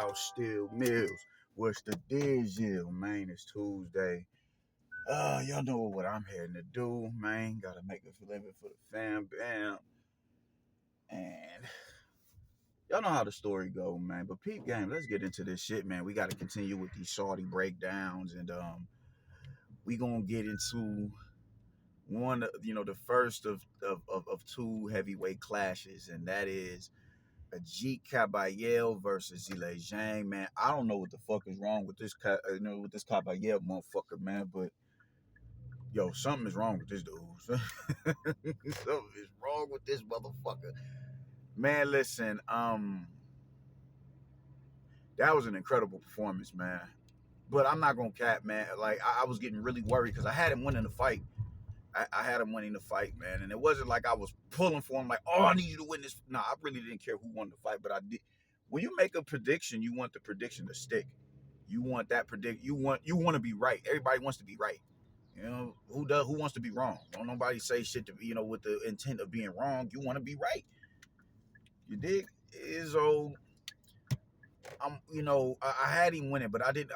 house still mills. What's the deal, man? It's Tuesday. Y'all know what I'm heading to do, man. Gotta make a living for the fam, bam. And y'all know how the story go, man. But peep game, let's get into this shit, man. We gotta continue with these Saudi breakdowns, and we gonna get into one, the first of two heavyweight clashes, and that is a G Kabayel versus Zhang, man. I don't know what the fuck is wrong with this, with this Kabayel motherfucker, man. But yo, something is wrong with this dude. Something is wrong with this motherfucker, man. Listen, that was an incredible performance, man. But I'm not gonna cap, man. Like I was getting really worried because I had him winning the fight. I had him winning the fight, man. And it wasn't like I was pulling for him, like, oh, I need you to win this. No, I really didn't care who won the fight, but I did. When you make a prediction, you want the prediction to stick. You want that you want to be right. Everybody wants to be right. You know, who wants to be wrong? Don't nobody say shit to be, with the intent of being wrong. You want to be right. You dig? So I had him winning, but I didn't.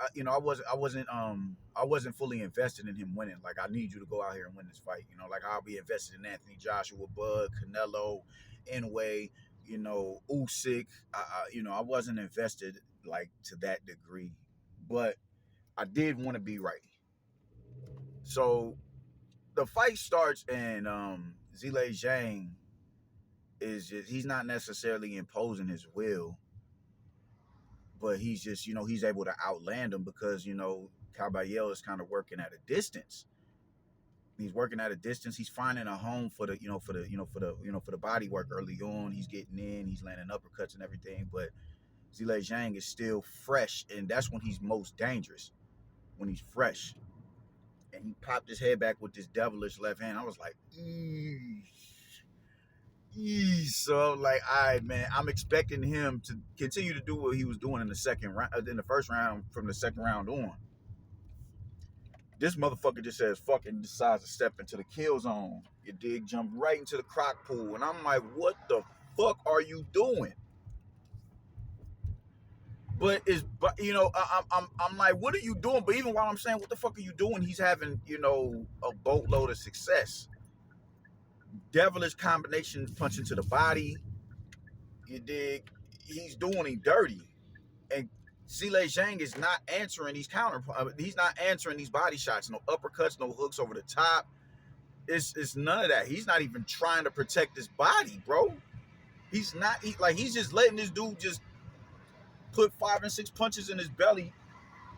I wasn't fully invested in him winning. Like, I need you to go out here and win this fight. Like I'll be invested in Anthony Joshua, Bud, Canelo, Inouye, Usyk. I wasn't invested like to that degree, but I did want to be right. So the fight starts, and Zhang he's not necessarily imposing his will, but he's just, he's able to outland him because, Kabayel is kind of working at a distance. He's working at a distance. He's finding a home for the body work early on. He's getting in, he's landing uppercuts and everything, but Zhang is still fresh, and that's when he's most dangerous, when he's fresh. And he popped his head back with this devilish left hand. I was like, so like, all right, man, I'm expecting him to continue to do what he was doing in the second round, in the first round, from the second round on. This motherfucker just says fucking decides to step into the kill zone. You dig? Jump right into the crock pool, and I'm like, what the fuck are you doing? But I'm like, what are you doing? But even while I'm saying, what the fuck are you doing? He's having, a boatload of success. Devilish combination punch into the body. You dig? He's doing him dirty, and Zhang is not answering these he's not answering these body shots. No uppercuts, no hooks over the top. It's none of that. He's not even trying to protect his body, bro. He's not. He's just letting this dude just put 5 and 6 punches in his belly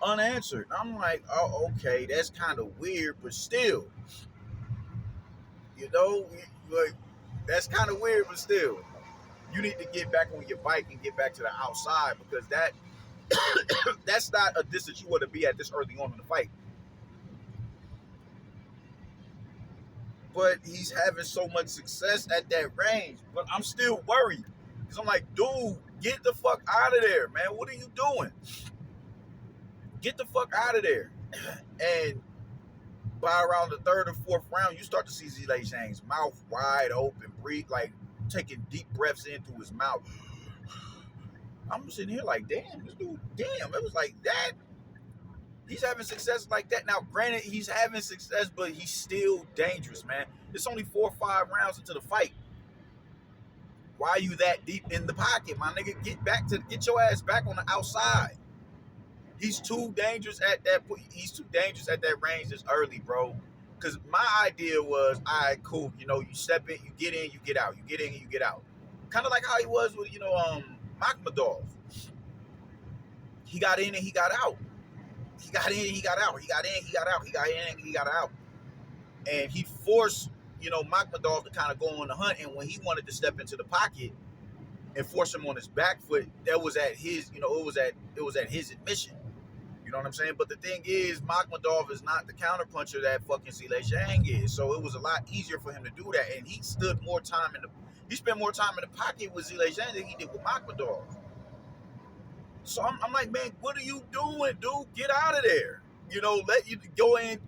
unanswered. I'm like, oh, okay, that's kind of weird, but still, like, that's kind of weird, but still, you need to get back on your bike and get back to the outside, because that's not a distance you want to be at this early on in the fight. But he's having so much success at that range, but I'm still worried, because I'm like, dude, get the fuck out of there, man. What are you doing? Get the fuck out of there. And by around the third or fourth round, you start to see Zhang's mouth wide open, breathe, like taking deep breaths in through his mouth. I'm sitting here like, damn, this dude, damn, it was like that. He's having success like that. Now, granted, he's having success, but he's still dangerous, man. It's only 4 or 5 rounds into the fight. Why are you that deep in the pocket, my nigga? Get your ass back on the outside. He's too dangerous at that. He's too dangerous at that range this early, bro. Because my idea was, all right, cool. You step in, you get in, you get out. You get in, you get out. Kind of like how he was with, Makhmadov. He got in and he got out. He got in and he got out. He got in, he got out. He got in and he got out. And he forced, Makhmadov to kind of go on the hunt. And when he wanted to step into the pocket and force him on his back foot, that was at his, it was at his admission. You know what I'm saying? But the thing is, Makhmadov is not the counterpuncher that fucking Zhang is. So it was a lot easier for him to do that. And he spent more time in the pocket with Zhang than he did with Makhmadov. So I'm like, man, what are you doing, dude? Get out of there. Let you go in,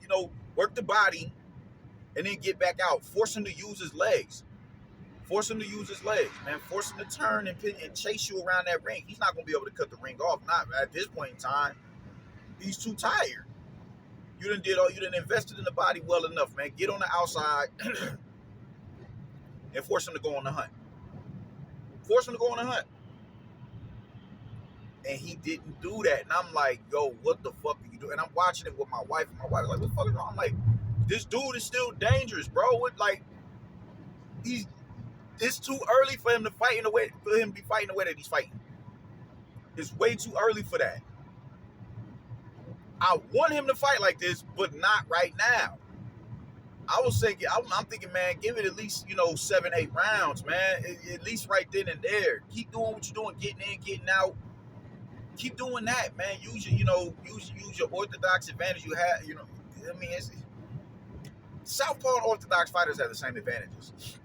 work the body, and then get back out. Force him to use his legs. Force him to use his legs, man. Force him to turn and chase you around that ring. He's not gonna be able to cut the ring off. Not at this point in time. He's too tired. You done invested in the body well enough, man. Get on the outside and force him to go on the hunt. Force him to go on the hunt. And he didn't do that. And I'm like, yo, what the fuck are you doing? And I'm watching it with my wife. And my wife is like, what the fuck is wrong? I'm like, this dude is still dangerous, bro. It's too early for him to fight in the way, for him to be fighting the way that he's fighting. It's way too early for that. I want him to fight like this, but not right now. I'm thinking, man, give it at least, 7, 8 rounds, man. At least right then and there. Keep doing what you're doing, getting in, getting out. Keep doing that, man. Use your orthodox advantage you have. Southpaw and orthodox fighters have the same advantages.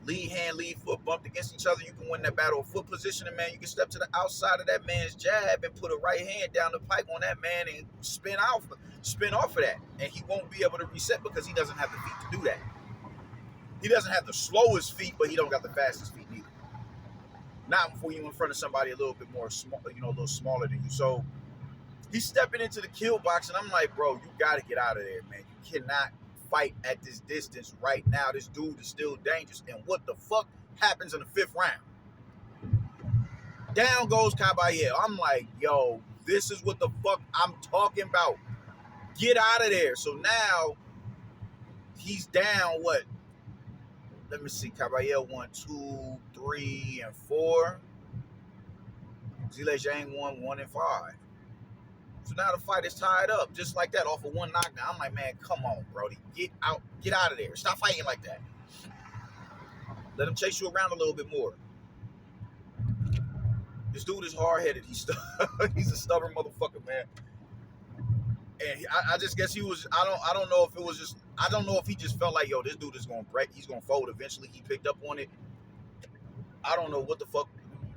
Lead hand, lead foot bumped against each other. You can win that battle of foot positioning, man. You can step to the outside of that man's jab and put a right hand down the pipe on that man and spin off of that. And he won't be able to reset because he doesn't have the feet to do that. He doesn't have the slowest feet, but he don't got the fastest feet neither. Not before you in front of somebody a little bit more small, a little smaller than you. So he's stepping into the kill box, and I'm like, bro, you got to get out of there, man. You cannot fight at this distance right now. This dude is still dangerous. And what the fuck happens in the 5th round? Down goes Kabayel. I'm like, yo, this is what the fuck I'm talking about. Get out of there. So now he's down what? Let me see. Kabayel 1, 2, 3, and 4. Zhang 1, 1, and 5. So now the fight is tied up, just like that, off of one knockdown. I'm like, man, come on, Brody. Get out of there. Stop fighting like that. Let him chase you around a little bit more. This dude is hard-headed. He's a stubborn motherfucker, man. And I just guess he was. I don't know if it was just. I don't know if he just felt like, yo, this dude is gonna break. He's gonna fold eventually. He picked up on it. I don't know what the fuck,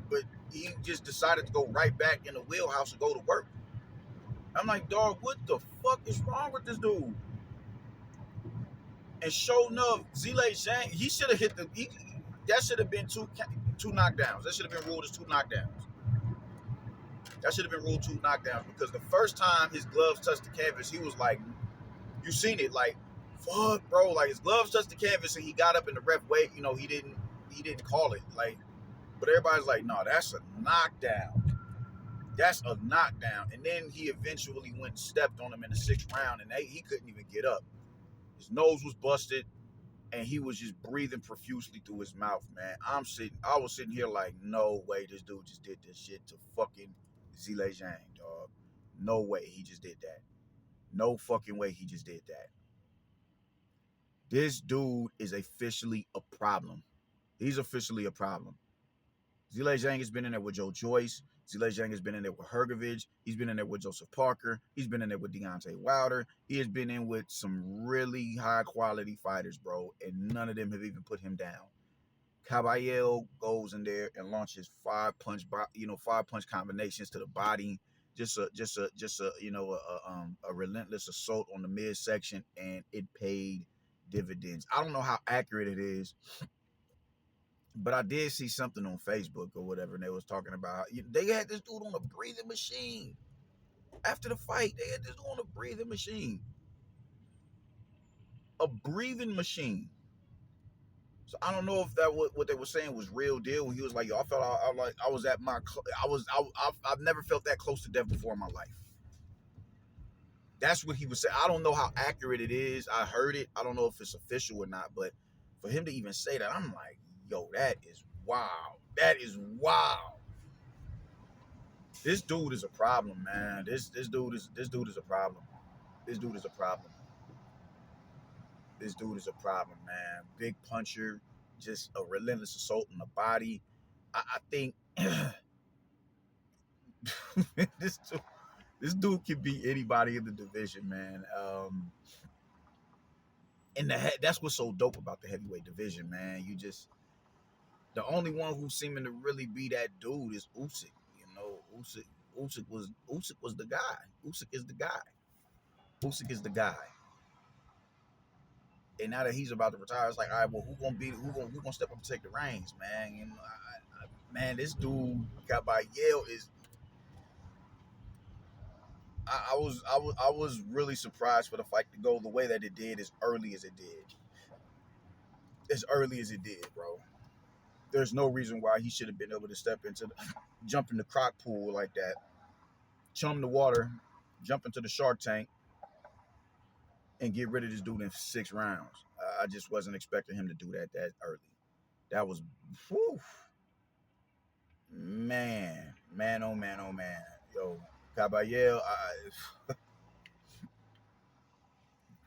but he just decided to go right back in the wheelhouse and go to work. I'm like, dog, what the fuck is wrong with this dude? And sure enough, Zhang, he should have hit that should have been two knockdowns. That should have been ruled as 2 knockdowns. That should have been ruled 2 knockdowns because the first time his gloves touched the canvas, he was like, you seen it, like, fuck, bro. Like, his gloves touched the canvas and he got up in the ref weight. He didn't call it. Like, but everybody's like, no, that's a knockdown. That's a knockdown. And then he eventually went and stepped on him in the 6th round, and he couldn't even get up. His nose was busted, and he was just breathing profusely through his mouth, man. I was sitting here like, no way this dude just did this shit to fucking Zhang, dog. No way he just did that. No fucking way he just did that. This dude is officially a problem. He's officially a problem. Zhang has been in there with Joe Joyce. Zhang has been in there with Hergovich. He's been in there with Joseph Parker. He's been in there with Deontay Wilder. He has been in with some really high-quality fighters, bro, and none of them have even put him down. Kabayel goes in there and launches 5-punch combinations to the body, just a relentless assault on the midsection, and it paid dividends. I don't know how accurate it is, but I did see something on Facebook or whatever, and they was talking about they had this dude on a breathing machine. After the fight, they had this dude on a breathing machine. A breathing machine. So I don't know if that what they were saying was real deal. When he was like, yo, I've never felt that close to death before in my life. That's what he was saying. I don't know how accurate it is. I heard it. I don't know if it's official or not, but for him to even say that, I'm like, yo, that is wow. That is wow. This dude is a problem, man. This dude is a problem. This dude is a problem. This dude is a problem, man. Big puncher, just a relentless assault on the body. I think this dude can beat anybody in the division, man. That's what's so dope about the heavyweight division, man. The only one who's seeming to really be that dude is Usyk. Usyk was the guy. Usyk is the guy. Usyk is the guy. And now that he's about to retire, it's like, all right, well, who gonna step up and take the reins, man? You know, man, this dude Kabayel is. I was really surprised for the fight to go the way that it did as early as it did. As early as it did, bro. There's no reason why he should have been able to jump in the croc pool like that, chum the water, jump into the shark tank, and get rid of this dude in 6 rounds. I just wasn't expecting him to do that early. That was, whew, man, oh man, yo, Caballero,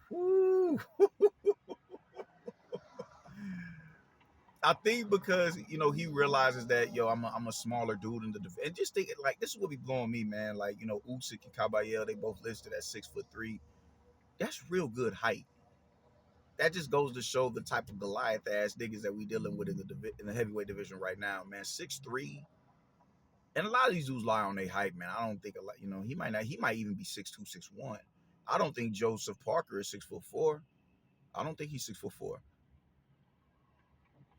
whew. I think because he realizes that I'm a smaller dude in the and just think like this is what be blowing me, man. Like Usyk and Kabayel, they both listed at 6'3". That's real good height. That just goes to show the type of Goliath ass niggas that we dealing with in the heavyweight division right now, man. 6'3", and a lot of these dudes lie on their height, man. I don't think a lot. He might not. He might even be 6'2", 6'1". I don't think Joseph Parker is 6'4". I don't think he's 6'4".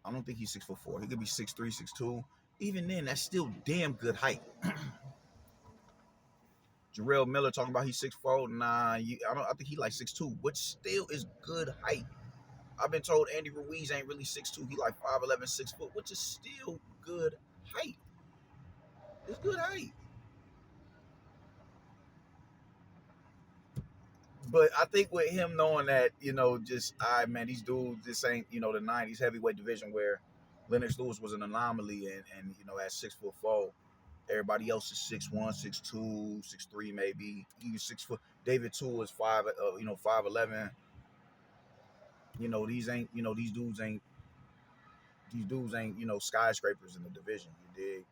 I don't think he's 6'4". He could be 6'3", 6'2". Even then, that's still damn good height. Jarrell Miller talking about he's 6'4". Nah, I think he like 6'2", which still is good height. I've been told Andy Ruiz ain't really 6'2". He like 5'11", 6 foot, which is still good height. It's good height. But I think with him knowing that, just man, these dudes, this ain't, the '90s heavyweight division where Lennox Lewis was an anomaly and at 6'4". Everybody else is 6'1", 6'2", 6'3", maybe even 6 foot. David Tool is 5'11". These ain't, these dudes ain't, skyscrapers in the division. You dig?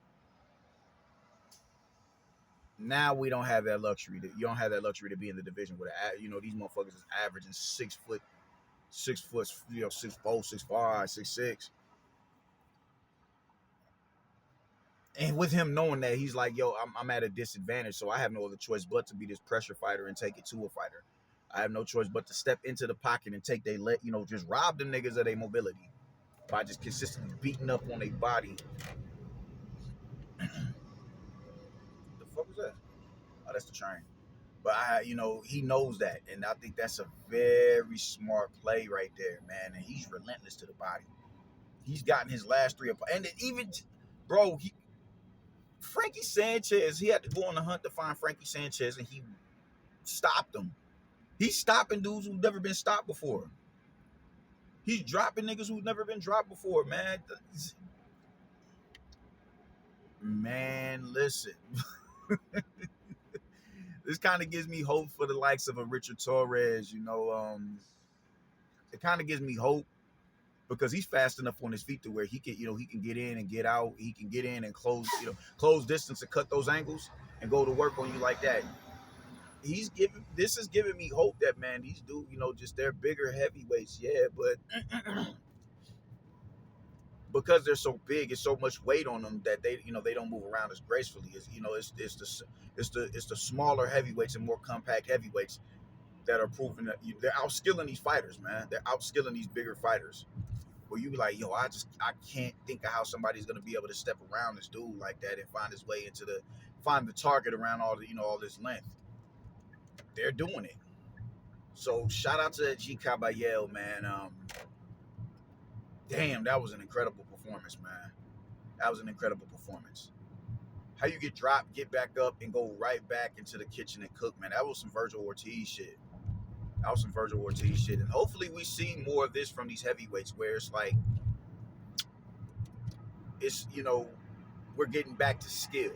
Now we don't have that luxury. You don't have that luxury to be in the division where these motherfuckers is averaging 6 foot, 6 foot, 6'4", 6'5", 6'6". And with him knowing that, he's like, yo, I'm at a disadvantage, so I have no other choice but to be this pressure fighter and take it to a fighter. I have no choice but to step into the pocket and take just rob them niggas of their mobility by just consistently beating up on their body. The fuck was that? Oh, that's the train. But he knows that, and I think that's a very smart play right there, man. And he's relentless to the body. He's gotten his last 3 and even, bro, Frankie Sanchez, he had to go on the hunt to find Frankie Sanchez, and he stopped him. He's stopping dudes who've never been stopped before. He's dropping niggas who've never been dropped before, man. Man, listen. This kind of gives me hope for the likes of a Richard Torres, it kind of gives me hope because he's fast enough on his feet to where he can get in and get out. He can get in and close distance and cut those angles and go to work on you like that. This is giving me hope that, man, these dudes, just they're bigger heavyweights, yeah, but because they're so big, it's so much weight on them that they don't move around as gracefully. It's the smaller heavyweights and more compact heavyweights that are proving that they're outskilling these fighters, man. They're outskilling these bigger fighters. Where you be like, yo, I can't think of how somebody's gonna be able to step around this dude like that and find his way find the target around all this length. They're doing it. So shout out to G Kabayel, man. Damn, that was an incredible performance, man. That was an incredible performance. How you get dropped, get back up, and go right back into the kitchen and cook, man. That was some Virgil Ortiz shit. And hopefully we see more of this from these heavyweights where it's like, we're getting back to skill.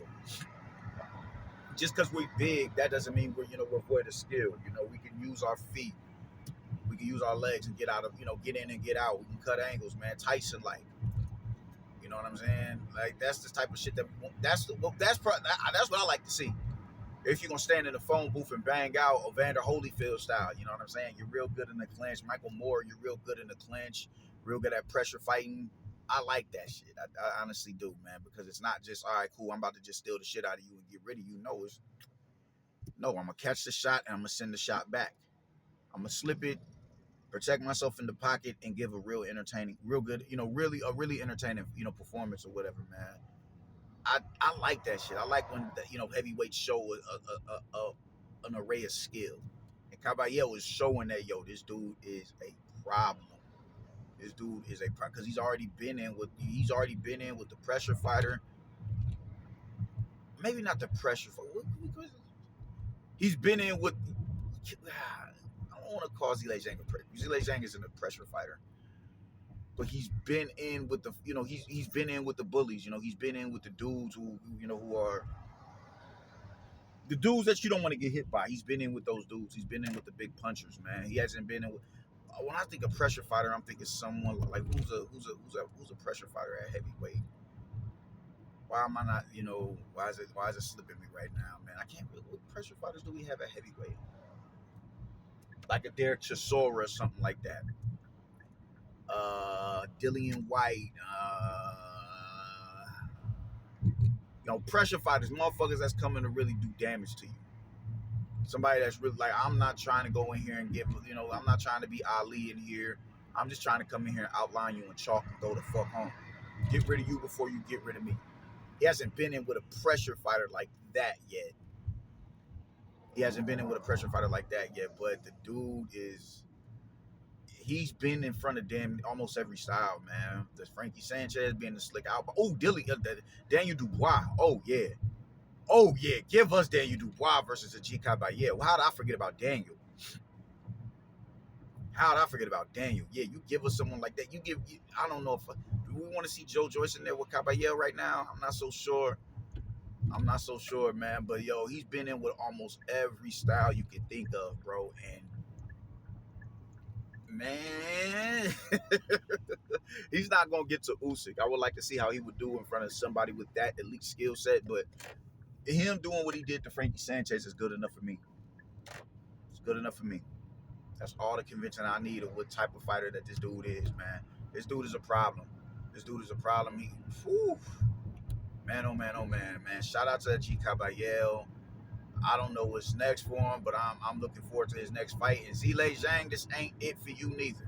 Just because we're big, that doesn't mean we're void of skill. We can use our feet. We can use our legs and get out of, get in and get out. We can cut angles, man. Tyson like. You know what I'm saying? Like that's the type of shit that's what I like to see. If you're gonna stand in the phone booth and bang out Evander Holyfield style, you know what I'm saying? You're real good in the clinch. Michael Moore, you're real good in the clinch, real good at pressure fighting. I like that shit. I honestly do, man, because it's not just, all right, cool, I'm about to just steal the shit out of you and get rid of you. No, I'm gonna catch the shot and I'm gonna send the shot back. I'm gonna slip it protect myself in the pocket, and give a real entertaining, real good, really a really entertaining, performance or whatever, man. I like that shit. I like when heavyweights show an array of skill. And Kabayel is showing that this dude is a problem. This dude is a problem because he's already been in with the pressure fighter. Maybe not the pressure fighter. He's been in with. I don't want to call Zhang a pressure. Zhang isn't a pressure fighter, but he's been in with the he's been in with the bullies. He's been in with the dudes who are the dudes that you don't want to get hit by. He's been in with those dudes. He's been in with the big punchers, man. He hasn't been in with. When I think of pressure fighter, I'm thinking someone like who's a pressure fighter at heavyweight. Why am I not? Why is it slipping me right now, man? I can't. What pressure fighters do we have at heavyweight? Like a Derek Chisora or something like that. Dillian White. Pressure fighters, motherfuckers that's coming to really do damage to you. Somebody that's really like, I'm not trying to go in here and I'm not trying to be Ali in here. I'm just trying to come in here and outline you in chalk and go the fuck home. Get rid of you before you get rid of me. He hasn't been in with a pressure fighter like that yet. But the dude he's been in front of almost every style, man. There's Frankie Sanchez being the slick out. Oh, Daniel Dubois. Oh, yeah. Give us Daniel Dubois versus a G Kabayel. How did I forget about Daniel? Yeah, you give us someone like that. I don't know do we want to see Joe Joyce in there with Kabayel right now? I'm not so sure, man. But he's been in with almost every style you can think of, bro. And man, he's not gonna get to Usyk. I would like to see how he would do in front of somebody with that elite skill set, but him doing what he did to Frankie Sanchez is good enough for me. It's good enough for me. That's all the convincing I need of what type of fighter that this dude is, man. This dude is a problem. Man, oh man, oh man, man. Shout out to G Kabayel. I don't know what's next for him, but I'm looking forward to his next fight. And Zhang, this ain't it for you neither.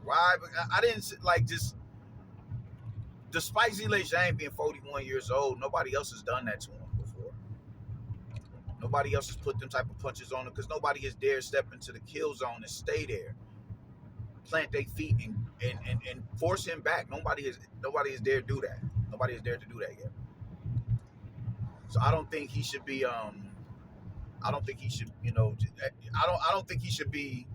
Why? I didn't just. Despite Zhang being 41 years old, nobody else has done that to him before. Nobody else has put them type of punches on him because nobody has dared step into the kill zone and stay there, plant their feet and force him back. Nobody has dared do that. Nobody has dared to do that yet. So I don't think he should be. I don't think he should. I don't think he should be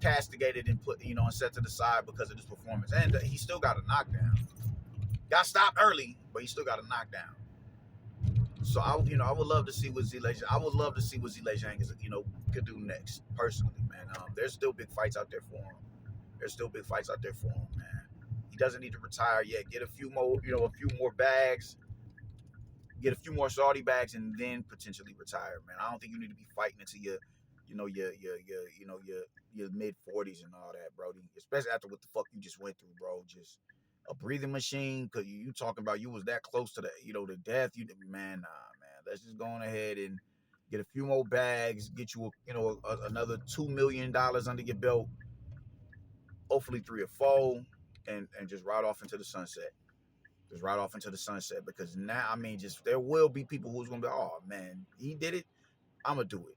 castigated and put and set to the side because of this performance. And he still got a knockdown. Got stopped early, but he still got a knockdown. So I would love to see what Zhang is, could do next. Personally, man, there's still big fights out there for him. Man. He doesn't need to retire yet. Get a few more bags. Get a few more Saudi bags, and then potentially retire, man. I don't think you need to be fighting until your mid 40s and all that, bro. Especially after what the fuck you just went through, bro. Just a breathing machine, because you talking about you was that close to the death. Man. Let's just go on ahead and get a few more bags, get you another $2 million under your belt, hopefully 3 or 4, and just ride off into the sunset. Because now, there will be people who's gonna be, oh man, he did it, I'm gonna do it.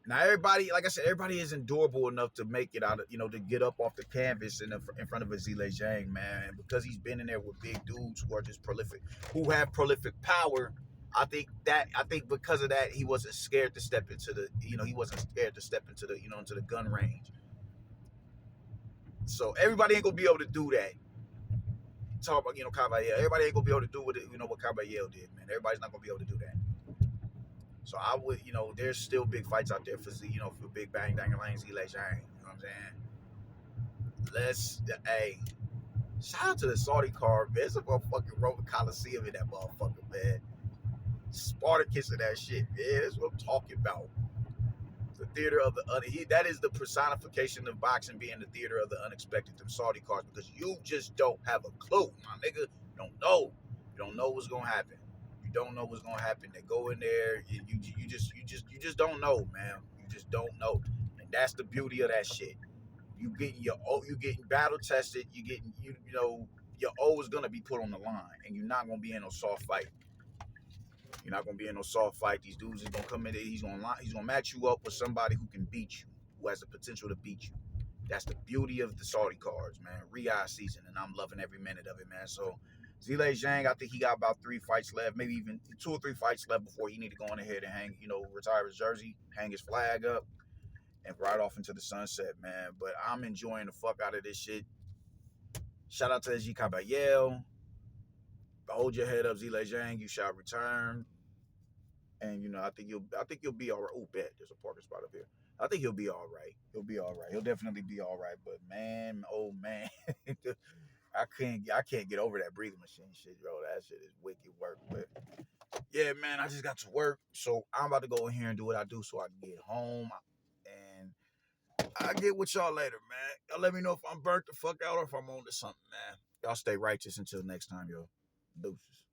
Now everybody, like I said, everybody isn't durable enough to make it out of, to get up off the canvas in front of a Zhang, man, because he's been in there with big dudes who are just prolific, who have prolific power. I think because of that, he wasn't scared to step into the, into the gun range. So everybody ain't gonna be able to do that. Talk about, Kabayel. Everybody ain't gonna be able to do what Kabayel did, man. Everybody's not gonna be able to do that. So I would, there's still big fights out there for Big Bang Dangalang, Zhang. You know what I'm saying? Shout out to the Saudi card, man. It's a motherfucking Roman Coliseum in that motherfucker, man. Spartacus and that shit, man. That's what I'm talking about. The theater of that is the personification of boxing being the theater of the unexpected, them Saudi cards, because you just don't have a clue, my nigga. You don't know. You don't know what's gonna happen. They go in there, you just don't know, man. You just don't know. And that's the beauty of that shit. You getting battle tested. You getting you know your O is gonna be put on the line, and you're not gonna be in no soft fight. You're not gonna be in no soft fight. These dudes is gonna come in there. He's gonna match you up with somebody who can beat you, who has the potential to beat you. That's the beauty of the Saudi cards, man. Riyadh season, and I'm loving every minute of it, man. So Zhang, I think he got about 3 fights left, maybe even 2 or 3 fights left before he need to go on ahead and retire his jersey, hang his flag up, and ride off into the sunset, man. But I'm enjoying the fuck out of this shit. Shout out to SG Kabayel. Hold your head up, Zhang. You shall return. And I think you'll be all right. Oh, bet there's a parking spot up here. I think he'll be all right. He'll be all right. He'll definitely be all right. But man, oh man, I can't get over that breathing machine shit, bro. That shit is wicked work. But yeah, man, I just got to work, so I'm about to go in here and do what I do so I can get home. And I'll get with y'all later, man. Y'all let me know if I'm burnt the fuck out or if I'm on to something, man. Y'all stay righteous until next time, yo. Deuces.